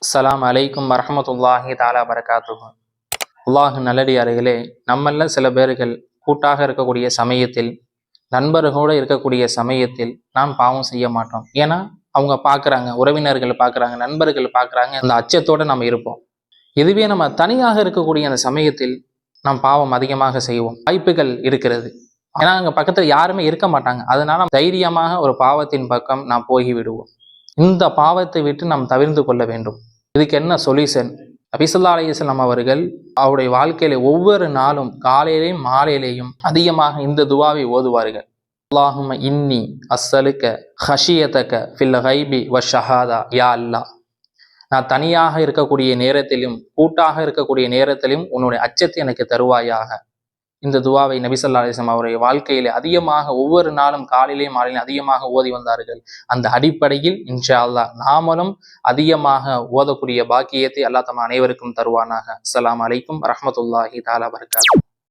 அஸ்ஸலாமு அலைக்கும் வரஹ்மத்துல்லாஹி தஆலா பரகாத்துஹு. அல்லாஹ் நல்லடியார்களே, நம்மள சில பேர்கள் கூட்டாக இருக்கக்கூடிய சமயத்தில், நண்பர்களோடு இருக்கக்கூடிய சமயத்தில் நாம் பாவம் செய்ய மாட்டோம். ஏன்னா அவங்க பார்க்குறாங்க, உறவினர்கள் பார்க்குறாங்க, நண்பர்கள் பார்க்குறாங்க, அந்த அச்சத்தோடு நம்ம இருப்போம். இதுவே நம்ம தனியாக இருக்கக்கூடிய அந்த சமயத்தில் நாம் பாவம் அதிகமாக செய்வோம். வாய்ப்புகள் இருக்கிறது. ஏன்னா அங்கே பக்கத்தில் யாருமே இருக்க மாட்டாங்க. அதனால தைரியமாக ஒரு பாவத்தின் பக்கம் நாம் போய் விடுவோம். இந்த பாவத்தை விட்டு நாம் தவிர்த்து கொள்ள வேண்டும். இதுக்கு என்ன சொல்யூஷன்? நபி ஸல்லல்லாஹு அலைஹி வஸல்லம் அவர்கள் அவருடைய வாழ்க்கையில ஒவ்வொரு நாளும் காலையிலேயும் மாலையிலேயும் அதிகமாக இந்த துவாவை ஓதுவார்கள். அல்லாஹும்ம இன்னி அஸ்ஸலுக ஹஷியதக ஃபில் கைபி வஷஹாதா. யா அல்லாஹ், நான் தனியாக இருக்கக்கூடிய நேரத்திலும் கூட்டாக இருக்கக்கூடிய நேரத்திலும் உன்னுடைய அச்சத்தை எனக்கு தருவாயாக. இந்த துவாவை நபி ஸல்லல்லாஹு அலைஹி வஸல்லம் அவருடைய வாழ்க்கையிலே அதிகமாக ஒவ்வொரு நாளும் காலையிலேயும் மாலையிலும் அதிகமாக ஓதி வந்தார்கள். அந்த அடிப்படையில் இன்ஷா அல்லாஹ் நாமளும் அதிகமாக ஓதக்கூடிய பாக்கியத்தை அல்லாஹ் தம் அனைவருக்கும் தருவானாக. அஸ்ஸலாமு அலைக்கும் வரஹ்மத்துல்லாஹி தஆலா பரகாத்துஹு.